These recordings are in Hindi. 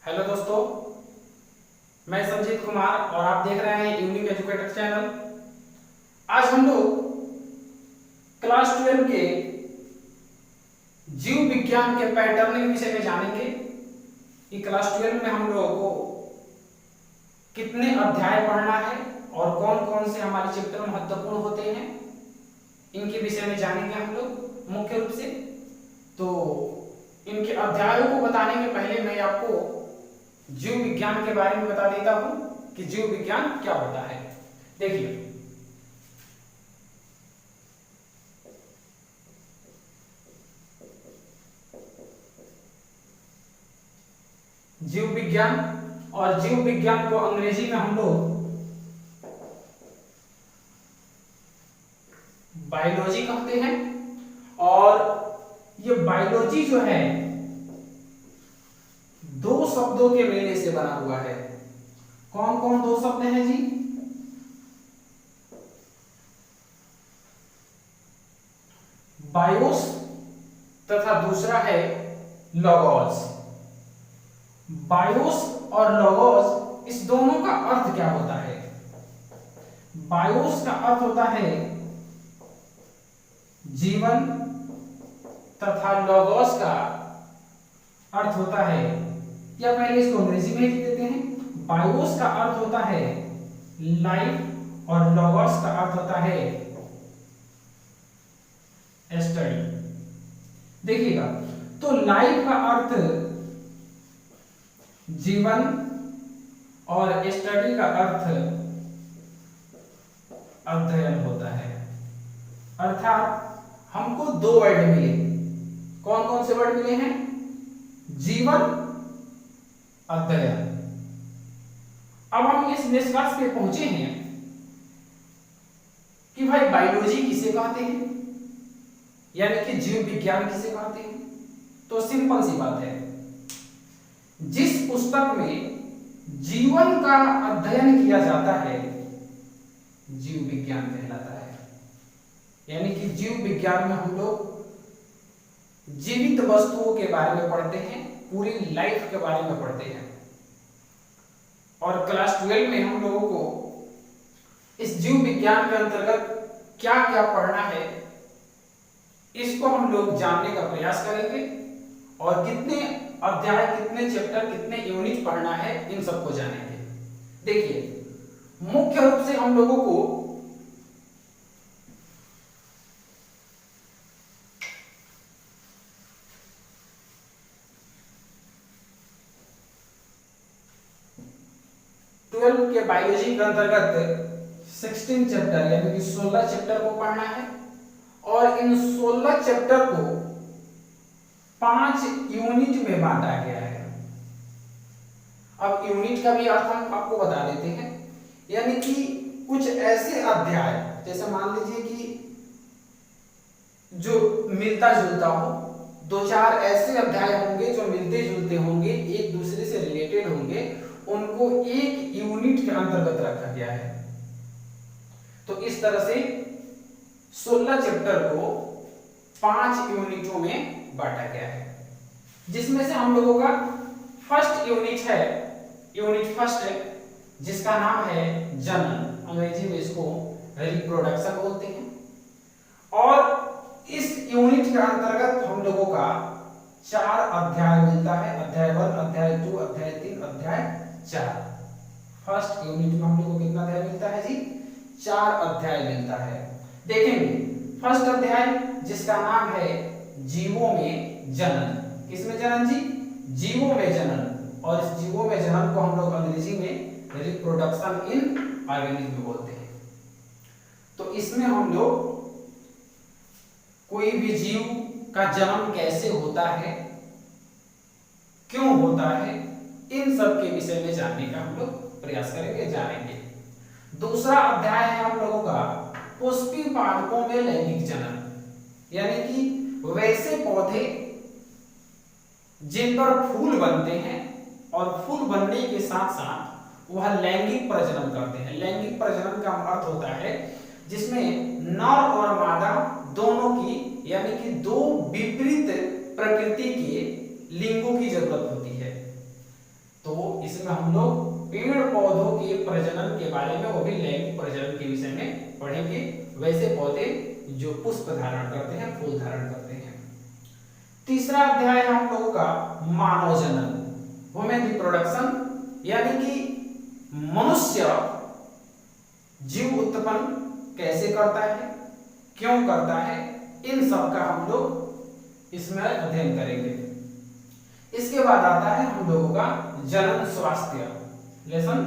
हेलो दोस्तों, मैं संजीत कुमार और आप देख रहे हैं यूनिक एजुकेटर चैनल। आज हम लोग क्लास 12 के जीव विज्ञान के पैटर्निंग विषय में जानेंगे कि क्लास 12 में हम लोगों को कितने अध्याय पढ़ना है और कौन कौन से हमारे चैप्टर महत्वपूर्ण होते हैं, इनके विषय में जानेंगे हम लोग मुख्य रूप से। तो इनके अध्यायों को बताने के पहले मैं आपको जीव विज्ञान के बारे में बता देता हूं कि जीव विज्ञान क्या होता है। देखिए, जीव विज्ञान और जीव विज्ञान को अंग्रेजी में हम लोग बायोलॉजी कहते हैं। और ये बायोलॉजी जो है दो शब्दों के मिलने से बना हुआ है। कौन कौन दो शब्द हैं जी? बायोस तथा दूसरा है लॉगोस। बायोस और लॉगोस, इस दोनों का अर्थ क्या होता है? बायोस का अर्थ होता है जीवन तथा लॉगोस का अर्थ होता है, या पहले इसको अंग्रेजी में लिख देते हैं। बायोस का अर्थ होता है लाइफ और लॉगोस का अर्थ होता है स्टडी। देखिएगा, तो लाइफ का अर्थ जीवन और स्टडी का अर्थ अध्ययन होता है। अर्थात हमको दो वर्ड मिले। कौन कौन से वर्ड मिले हैं? जीवन, अध्ययन। अब हम इस निष्कर्ष पे पहुंचे हैं कि भाई बायोलॉजी किसे कहते हैं, यानी कि जीव विज्ञान किसे कहते हैं। तो सिंपल सी बात है, जिस पुस्तक में जीवन का अध्ययन किया जाता है जीव विज्ञान कहलाता है। यानी कि जीव विज्ञान में हम लोग जीवित वस्तुओं के बारे में पढ़ते हैं, पूरी लाइफ के बारे में पढ़ते हैं। और क्लास 12 में हम लोगों को इस जीव विज्ञान के अंतर्गत क्या क्या पढ़ना है, इसको हम लोग जानने का प्रयास करेंगे। और कितने अध्याय, कितने चैप्टर, कितने यूनिट पढ़ना है, इन सबको जानेंगे। देखिए, मुख्य रूप से हम लोगों को के बायोलॉजी के अंतर्गत 16 चैप्टर यानी कि 16 चैप्टर को पढ़ना है। और इन 16 चैप्टर को 5 यूनिट में बांटा गया है। अब यूनिट का भी अर्थ हम आपको बता देते हैं। यानी कि कुछ ऐसे अध्याय, जैसे मान लीजिए कि जो मिलता जुलता हो, दो चार ऐसे अध्याय होंगे जो मिलते जुलते होंगे, एक दूसरे से रिलेटेड होंगे, उनको एक यूनिट के अंतर्गत रखा गया है। तो इस तरह से 16 चैप्टर को 5 यूनिटों में बांटा गया है, जिसमें से हम लोगों का फर्स्ट यूनिट है, यूनिट फर्स्ट, जिसका नाम है जनन। अंग्रेजी में इसको रिप्रोडक्शन बोलते हैं। और इस यूनिट के अंतर्गत हम लोगों का 4 अध्याय मिलता है। अध्याय 1, अध्याय 2, अध्याय 3, अध्याय 4। फर्स्ट यूनिट में हम लोग को कितना अध्याय मिलता है जी? 4 अध्याय मिलता है। देखेंगे, फर्स्ट अध्याय जिसका नाम है जीवों में जनन। किसमें जनन जी? जीवों में जनन। और इस जीवों में जनन को हम लोग अंग्रेजी में रिप्रोडक्शन इन ऑर्गेनिज्म बोलते हैं। तो इसमें हम लोग कोई भी जीव का जन्म कैसे होता है, क्यों होता है, इन सब के विषय में जानने का हम लोग प्रयास करेंगे, जानेंगे। दूसरा अध्याय है हम लोगों का पुष्पीय पादपों में लैंगिक जनन। यानी कि वैसे पौधे जिन पर फूल बनते हैं और फूल बनने के साथ साथ वह लैंगिक प्रजनन करते हैं। लैंगिक प्रजनन का अर्थ होता है जिसमें नर और मादा दोनों की, यानी कि दो विपरीत प्रकृति के लिंगों की जरूरत होती है। इसमें हम लोग पेड़ पौधों के प्रजनन के बारे में, वो भी लैंगिक प्रजनन के विषय में पढ़ेंगे। वैसे पौधे जो पुष्प धारण करते हैं, फूल धारण करते हैं। तीसरा अध्याय है हम लोगों का मानव जनन, ह्यूमन रिप्रोडक्शन, यानी कि मनुष्य जीव उत्पन्न कैसे करता है, क्यों करता है, इन सब का हम लोग इसमें अध्ययन करेंगे। इसके बाद आता है हम लोगों का जनन स्वास्थ्य, लेसन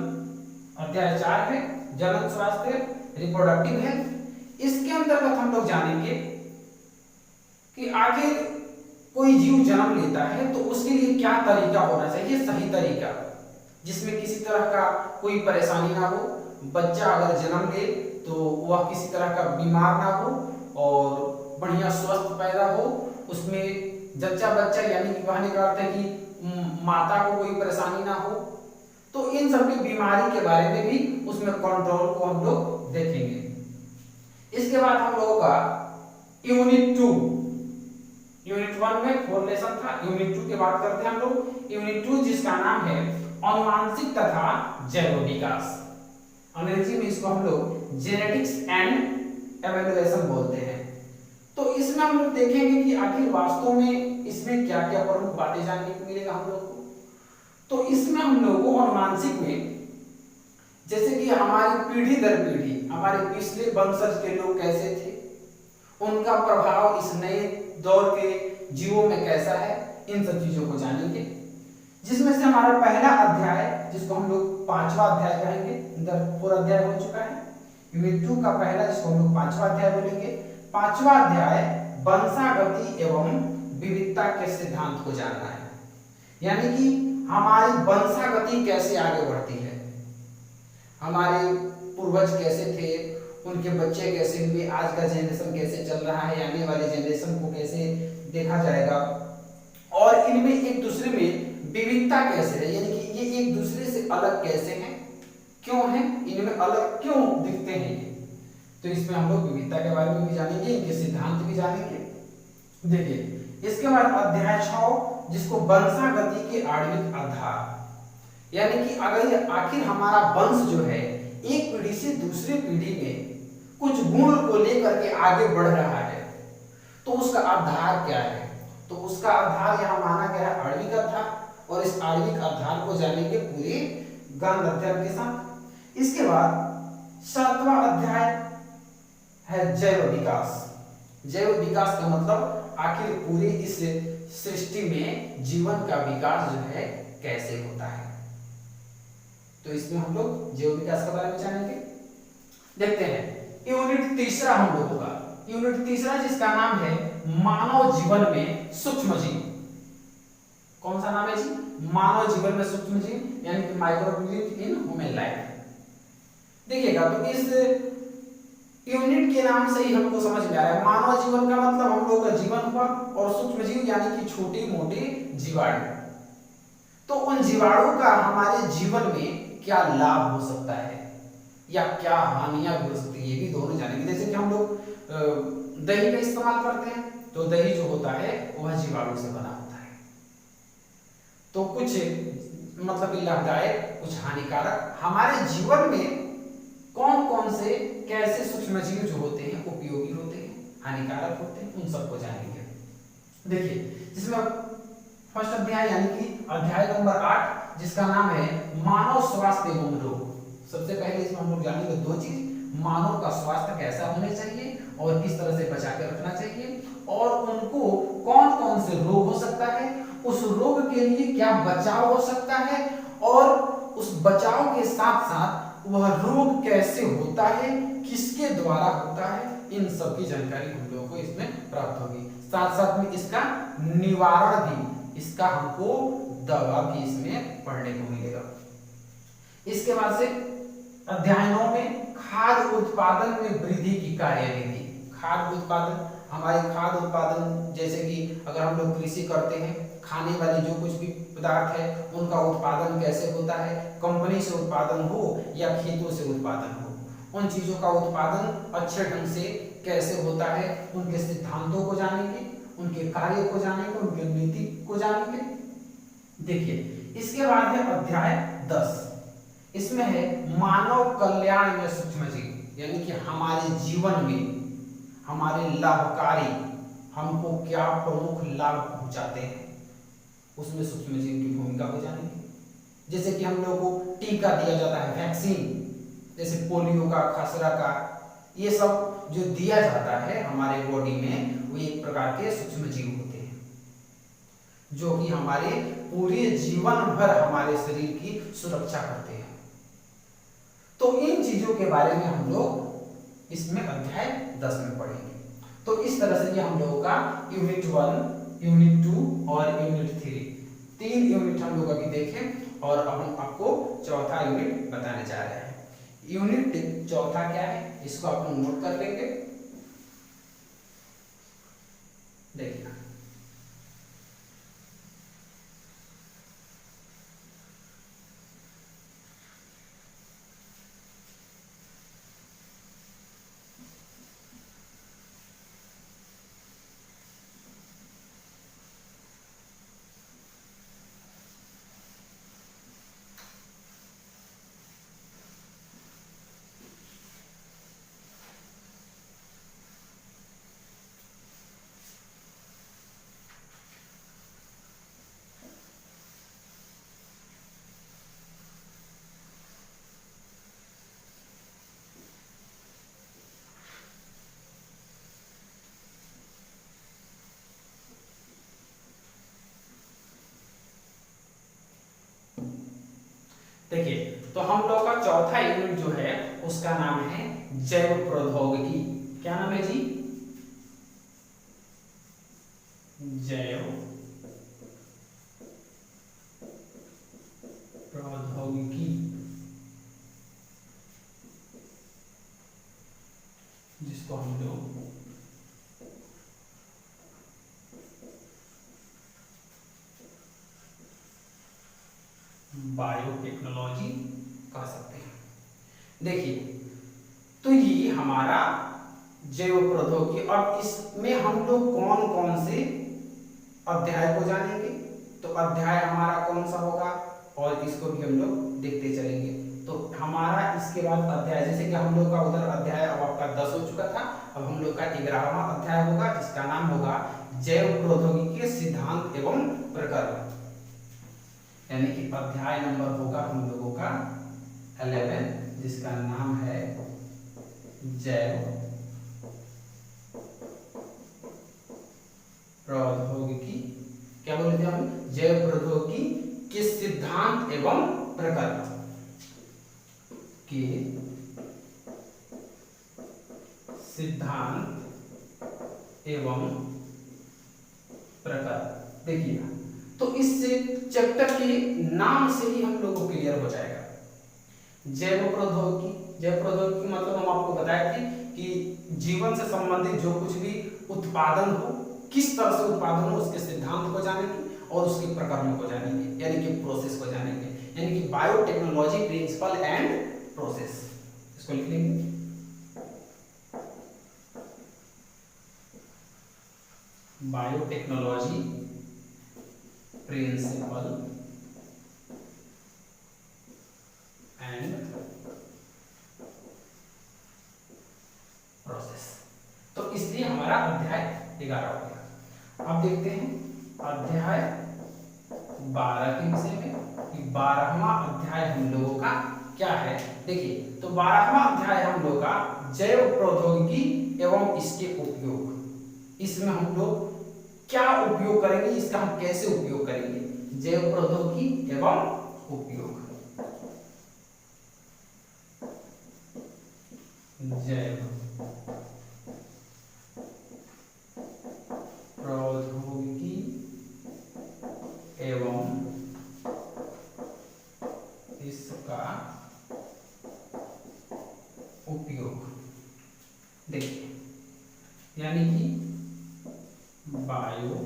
अध्याय 4 है जनन स्वास्थ्य, रिप्रोडक्टिव हेल्थ। इसके अंतर्गत हम लोग जानेंगे कि आखिर कोई जीव जन्म लेता है तो उसके लिए क्या तरीका होना चाहिए, सही तरीका, जिसमें किसी तरह का कोई परेशानी ना हो। बच्चा अगर जन्म ले तो वह किसी तरह का बीमार ना हो और बढ़िया स्वस्थ पैदा हो। उसमें जच्चा बच्चा यानी कि कहने का अर्थ है कि माता को कोई परेशानी ना हो। तो इन सब की बीमारी के बारे में भी उसमें कंट्रोल को हम लोग देखेंगे। इसके बाद हम लोगों का यूनिट 2, यूनिट 1 में 4 लेसन था, यूनिट 2 की बात करते हैं हम लोग। यूनिट 2 जिसका नाम है अनुवांशिक तथा जैव विकास, अंग्रेजी में इसको हम लोग जेनेटिक्स एंड एवोल्यूशन बोलते हैं। तो इसमें हम लोग देखेंगे कि आखिर वास्तव में इसमें क्या क्या प्रमुख बातें जानने को मिलेगा हम लोग को। तो इसमें हम लोग को अनुवांशिक में, जैसे कि हमारी पीढ़ी दर पीढ़ी हमारे पिछले वंशज के लोग कैसे थे, उनका प्रभाव इस नए दौर के जीवों में कैसा है, इन सब चीजों को जानेंगे। जिसमें से हमारा पहला अध्याय, जिसको हम लोग 5वां अध्याय कहेंगे, इधर 4 अध्याय हो चुका है, यूनिट 2 का पहला, जिसको हम लोग 5वां अध्याय बोलेंगे। 5वां अध्याय वंशागति एवं विविधता के सिद्धांत को जानना है, यानी कि हमारी वंशागति कैसे आगे बढ़ती है, हमारे पूर्वज कैसे थे, उनके बच्चे कैसे हुए, आज का जनरेशन कैसे चल रहा है, आने वाले जनरेशन को कैसे देखा जाएगा, और इनमें एक दूसरे में विविधता कैसे है, यानी कि ये एक दूसरे से अलग कैसे हैं, क्यों हैं, इनमें अलग क्यों दिखते हैं ये। तो इसमें हम लोग विविधता के बारे में भी जानेंगे, इनके सिद्धांत भी जानेंगे। देखिए इसके बाद अध्याय 6, जिसको वंशागति के आणविक आधार, यानी कि अगर आखिर हमारा वंश जो है एक पीढ़ी से दूसरी पीढ़ी में कुछ गुण को लेकर के आगे बढ़ रहा है तो उसका आधार क्या है। तो उसका आधार यहाँ माना गया है आणविक आधार, और इस आणविक आधार को जानेंगे पूरे गंध अध्ययन के साथ। इसके बाद 7वां अध्याय है जैव विकास। जैव विकास का मतलब आखिर पूरे इस सृष्टि में जीवन का विकास जो है कैसे होता है। तो इसमें हम लोग जैव विकास के बारे में जानेंगे। देखते हैं यूनिट 3 हम लोगों का, यूनिट 3 जिसका नाम है मानव जीवन में सूक्ष्म जीव। कौन सा नाम है जी? मानव जीवन में सूक्ष्म जीव, यानी कि माइक्रोऑर्गेनिज्म इन ह्यूमन लाइफ। देखिएगा तो इस यूनिट के नाम से ही हमको समझ में आ रहा है, मानव जीवन का मतलब हम लोग का जीवन हुआ, और सूक्ष्म जीव यानी कि छोटे मोटे जीवाणु। तो उन जीवाणु का हमारे जीवन में क्या लाभ हो सकता है या क्या हानियां भी हो सकती है, ये भी दोनों जानेंगे। जैसे कि हम लोग दही का इस्तेमाल करते हैं, तो दही जो होता है वह जीवाणु से बना होता है। तो कुछ मतलब लाभदायक, कुछ हानिकारक, हमारे जीवन में कौन कौन से कैसे सूक्ष्म जीव जो होते हैं उपयोगी होते हैं, हानिकारक होते हैं, उन सबको जानेंगे। देखिए जिसमें फर्स्ट अध्याय यानी कि अध्याय नंबर 8, जिसका नाम है मानव स्वास्थ्य एवं रोग। सबसे पहले इसमें हम लोग जानेंगे 2 चीज, मानव का स्वास्थ्य कैसा होना चाहिए और किस तरह से बचा के रखना चाहिए, और उनको कौन कौन से रोग हो सकता है, उस रोग के लिए क्या बचाव हो सकता है, और उस बचाव के साथ साथ वह रोग कैसे होता है, किसके द्वारा होता है, इन सब की जानकारी हम लोगों को इसमें प्राप्त होगी। साथ साथ में इसका निवारण भी, इसका हमको दवा भी इसमें पढ़ने को मिलेगा। इसके बाद से अध्याय 9 में खाद्य उत्पादन में वृद्धि की कार्यविधि। खाद्य उत्पादन, हमारे खाद्य उत्पादन जैसे कि अगर हम लोग कृषि करते हैं, खाने वाले जो कुछ भी पदार्थ है उनका उत्पादन कैसे होता है, कंपनी से उत्पादन हो या खेतों से उत्पादन हो, उन चीजों का उत्पादन अच्छे ढंग से कैसे होता है, उनके सिद्धांतों को जानेंगे, उनके कार्य को जानेंगे, उनके नीति को जानेंगे। देखिए इसके बाद है अध्याय 10। इसमें है मानव कल्याण में सूक्ष्मजीव, यानी कि हमारे जीवन में हमारे लाभकारी, हमको क्या प्रमुख लाभ पहुंचाते हैं, उसमें सूक्ष्मजीव की भूमिका को जानेंगे। जैसे कि हम लोगों को टीका दिया जाता है, वैक्सीन, जैसे पोलियो का, खसरा का, ये सब जो दिया जाता है हमारे बॉडी में, वो एक प्रकार के सूक्ष्मजीव होते हैं जो कि हमारे पूरे जीवन भर हमारे शरीर की सुरक्षा करते हैं। तो इन चीजों के बारे में हम लोग इसमें अध्याय 10 में पढ़ेंगे। तो इस तरह से ये हम लोगों का यूनिट 1, यूनिट 2 और यूनिट 3, 3 यूनिट हम लोग अभी देखें और अब हम आपको चौथा यूनिट बताने जा रहे हैं। यूनिट चौथा क्या है, इसको आप लोग नोट कर लेंगे। देखिए, देखिए, तो हम लोग का चौथा यूनिट जो है उसका नाम है जैव प्रौद्योगिकी। क्या नाम है जी? जैव प्रौद्योगिकी, जिसको हम लोग बायोटेक्नोलॉजी कह सकते हैं। देखिए, तो ये हमारा जैव प्रौद्योगिकी। अब इसमें हम लोग कौन कौन से अध्याय को जानेंगे, तो अध्याय हमारा कौन सा होगा और इसको भी हम लोग देखते चलेंगे। तो हमारा इसके बाद अध्याय, जैसे कि हम लोग का उधर अध्याय अब आपका 10 हो चुका था, अब हम लोग का 11वां अध्याय होगा जिसका नाम होगा जैव प्रौद्योगिकी के सिद्धांत एवं प्रकरण, यानी कि अध्याय नंबर होगा हम लोगों का 11, जिसका नाम है जैव प्रौद्योगिकी। क्या बोले थे हम? जैव प्रौद्योगिकी के सिद्धांत एवं प्रकरण के सिद्धांत एवं प्रकरण। देखिए, तो इस चैप्टर के नाम से ही हम लोग को क्लियर हो जाएगा। जैव प्रौद्योगिकी, जैव प्रौद्योगिकी मतलब हम आपको बताए थे कि जीवन से संबंधित जो कुछ भी उत्पादन हो, किस तरह से उत्पादन हो, उसके सिद्धांत को जानेंगे और उसके प्रकरणों को जानेंगे, यानी कि प्रोसेस को जानेंगे, यानी कि बायोटेक्नोलॉजी प्रिंसिपल एंड प्रोसेस। इसको लिख लेंगे। Biotechnology principle and process. तो इसलिए हमारा अध्याय 11 हो गया। अब देखते हैं अध्याय 12 के विषय में कि 12वां अध्याय हम लोगों का क्या है। देखिए, तो 12वां अध्याय हम लोग का जैव प्रौद्योगिकी एवं इसके उपयोग। इसमें हम लोग क्या उपयोग करेंगे, इसका हम कैसे उपयोग करेंगे, जैव प्रौद्योगिकी एवं उपयोग। जैव प्रौद्योगिकी एवं इसका उपयोग। देखिए, यानी कि bio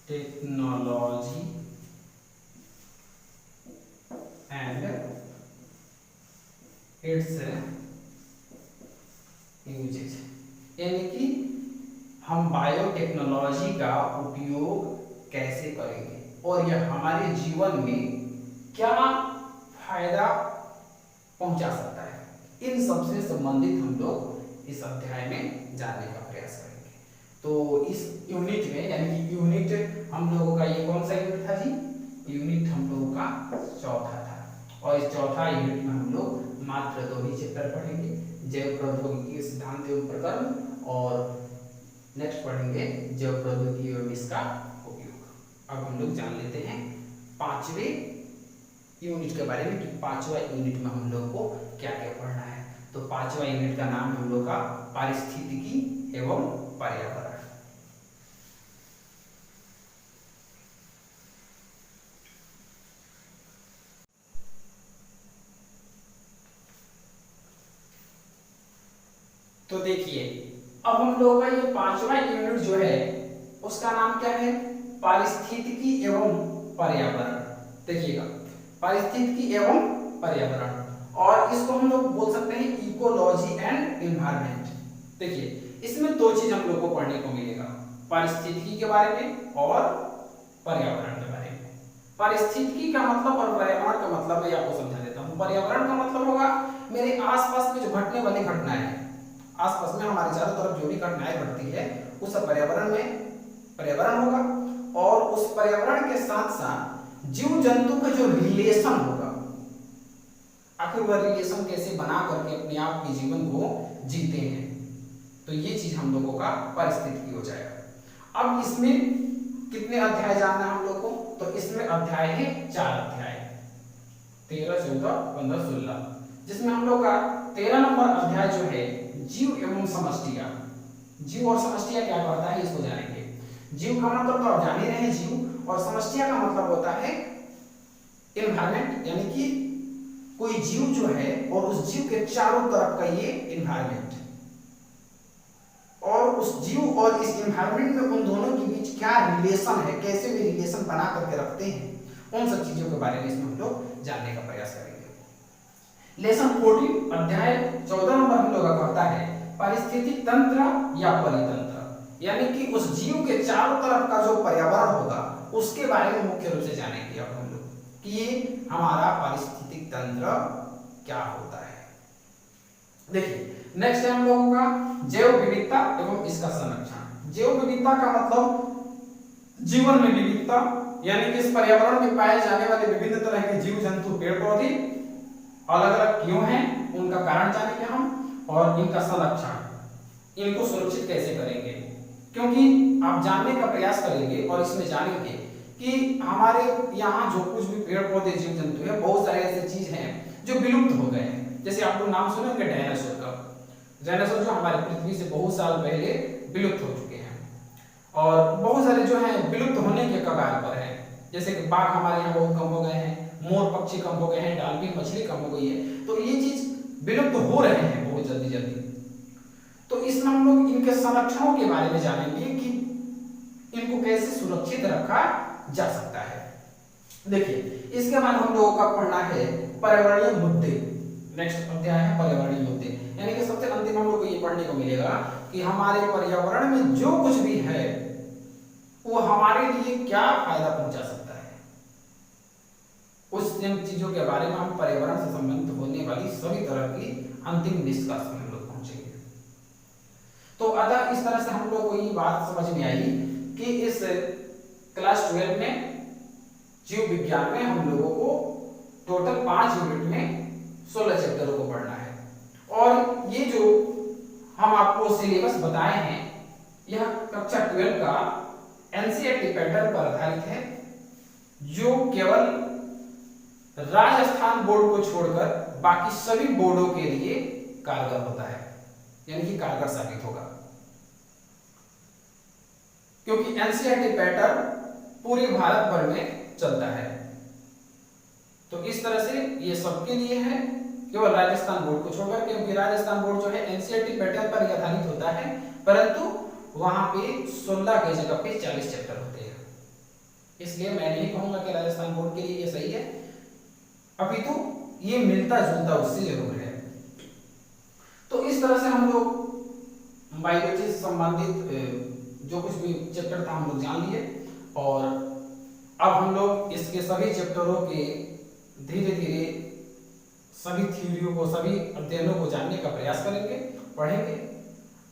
technology and its uses, यानी कि हम बायोटेक्नोलॉजी का उपयोग कैसे करेंगे और यह हमारे जीवन में क्या फायदा पहुंचा सकता है, इन सबसे संबंधित हम लोग इस अध्याय में जानने का प्रयास करेंगे। तो इस यूनिट में, यानी कि यूनिट हम लोगों का ये कौन सा यूनिट था जी? यूनिट हम लोगों का चौथा था, और इस चौथा यूनिट में हम लोग मात्र 2 ही चैप्टर पढ़ेंगे, जैव प्रौद्योगिकी सिद्धांत एवं प्रकरण, और नेक्स्ट पढ़ेंगे जैव प्रौद्योगिकी एवं इसका उपयोग। अब हम लोग जान लेते हैं 5वें यूनिट के बारे में कि 5वां यूनिट में हम लोग को क्या क्या पढ़ना है। तो 5वां यूनिट का नाम है हम लोग का पारिस्थितिकी एवं पर्यावरण। तो देखिए, अब हम लोगों का ये 5वां यूनिट जो है उसका नाम क्या है? पारिस्थितिकी एवं पर्यावरण। देखिएगा, पारिस्थितिकी एवं पर्यावरण, और इसको हम लोग बोल सकते हैं इकोलॉजी एंड एनवायरनमेंट। देखिए, इसमें 2 चीज हम लोग को पढ़ने को मिलेगा, पारिस्थितिकी के बारे में और पर्यावरण के बारे में। पारिस्थितिकी का मतलब और पर्यावरण का मतलब मैं आपको समझा देता हूँ। पर्यावरण का मतलब होगा मेरे आसपास में जो घटने वाली घटनाएं हैं, आसपास में हमारे चारों तरफ जो भी घटनाएं घटती है उस पर्यावरण में पर्यावरण होगा, और उस पर्यावरण के साथ साथ जीव जंतु का जो रिलेशन होगा, आखिर वह रिलेशन कैसे बना करके अपने आप के जीवन को जीते हैं, तो ये चीज हम लोगों का पारिस्थितिकी हो जाएगा। अब इसमें कितने अध्याय जानना है हम लोग को? तो इसमें अध्याय है 4 अध्याय, 13, 14, 15, 16, जिसमें हम लोग का 13 नंबर अध्याय जो है जीव एवं समष्टियां। जीव और समष्टियां क्या करता है इसको जानेंगे। जीव का मतलब तो आप जान ही रहे हैं, जीव, और समष्टियां का मतलब होता है एनवायरनमेंट, यानी कि कोई जीव जो है और उस जीव के चारों तरफ का ये एनवायरनमेंट, और उस जीव और इस एनवायरनमेंट में उन दोनों के बीच क्या रिलेशन है, कैसे वे रिलेशन बना करके रखते हैं, उन सब चीजों के बारे में इसमें हम लोग जानने का प्रयास करेंगे। लेसन 14 अध्याय 14 नंबर हम लोग का कहता है पारिस्थितिक तंत्र या परितंत्र, यानी कि उस जीव के चारों तरफ का जो पर्यावरण होगा उसके बारे में मुख्य रूप से जानेंगे अब हम लोग कि ये हमारा पारिस्थितिक तंत्र क्या होता है। देखिए, नेक्स्ट है हम लोगों का जैव विविधता एवं इसका संरक्षण। जैव विविधता का मतलब जीवन में विविधता, यानी कि इस पर्यावरण में पाए जाने वाले विभिन्न तरह के जीव जंतु, पेड़ पौधे अलग अलग क्यों हैं, उनका कारण जानेंगे हम, और इनका संरक्षण, इनको सुरक्षित कैसे करेंगे, क्योंकि आप जानने का प्रयास करेंगे और इसमें जानेंगे कि हमारे यहाँ जो कुछ भी पेड़ पौधे जीव जंतु है, बहुत सारे ऐसे चीज हैं जो विलुप्त हो गए हैं। जैसे आप लोग नाम सुने होंगे डायनासोर का। डायनासोर जो हमारी पृथ्वी से बहुत साल पहले विलुप्त हो चुके हैं, और बहुत सारे जो हैं विलुप्त होने के कगार पर हैं। जैसे कि बाघ हमारे यहाँ बहुत कम हो गए हैं, मोर पक्षी कम हो गए हैं, डाल्फिन मछली कम हो गई है, तो ये चीज विलुप्त हो रहे हैं बहुत जल्दी जल्दी। तो इसमें हम लोग इनके संरक्षणों के बारे में जानेंगे कि इनको कैसे सुरक्षित रखा जा सकता है। देखिए, इसके बाद हम लोगों का पढ़ना है पर्यावरणीय मुद्दे। नेक्स्ट अध्याय है पर्यावरणीय मुद्दे, यानी कि सबसे अंतिम हम लोग को ये पढ़ने को मिलेगा कि हमारे पर्यावरण में जो कुछ भी है वो हमारे लिए क्या फायदा पहुंचा सकता है, उस चीजों के बारे में हम पर्यावरण से संबंधित होने वाली सभी तरह की अंतिम निष्कर्ष में हम लोग पहुंचेंगे। तो अतः इस तरह से हम लोग को ये बात समझ में आई कि इस क्लास 12 में जीव विज्ञान में हम लोगों को टोटल 5 यूनिट में 16 चैप्टरों को पढ़ना है, और ये जो हम आपको सिलेबस बताए हैं यह कक्षा 12 का एनसीईआरटी पैटर्न पर आधारित है, जो केवल राजस्थान बोर्ड को छोड़कर बाकी सभी बोर्डों के लिए कारगर होता है, यानी कि कारगर साबित होगा, क्योंकि एनसीईआरटी पैटर्न पूरे भारत भर में चलता है। तो इस तरह से ये सबके लिए है, केवल राजस्थान बोर्ड को छोड़कर, क्योंकि राजस्थान बोर्ड जो है एनसीईआरटी पैटर्न पर ही आधारित होता है, परंतु वहां पे 16 की जगह पे 40 चैप्टर होते हैं। इसलिए मैं नहीं कहूंगा कि राजस्थान बोर्ड के लिए ये सही है, अभी तो ये मिलता जुलता उससे जरूर है। तो इस तरह से हम लोग बायोलॉजी से संबंधित जो कुछ भी चैप्टर था हम लोग जान लिए, और अब हम लोग इसके सभी चैप्टरों के धीरे धीरे सभी थ्योरियों को, सभी अध्ययनों को जानने का प्रयास करेंगे, पढ़ेंगे।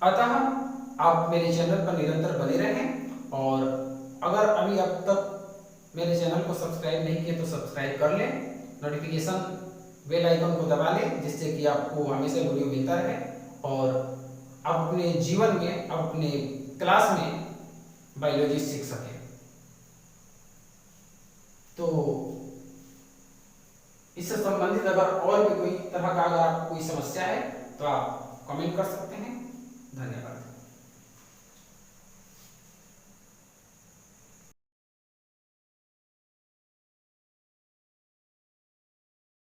अतः आप मेरे चैनल पर निरंतर बने रहें, और अगर अभी अब तक मेरे चैनल को सब्सक्राइब नहीं किए तो सब्सक्राइब कर लें, नोटिफिकेशन बेल आइकन को दबा लें, जिससे कि आपको हमेशा वीडियो मिलता रहे और आप अपने जीवन में, अपने क्लास में बायोलॉजी सीख सकें। तो इससे संबंधित अगर और भी कोई तरह का अगर आपको कोई समस्या है तो आप कमेंट कर सकते हैं। धन्यवाद।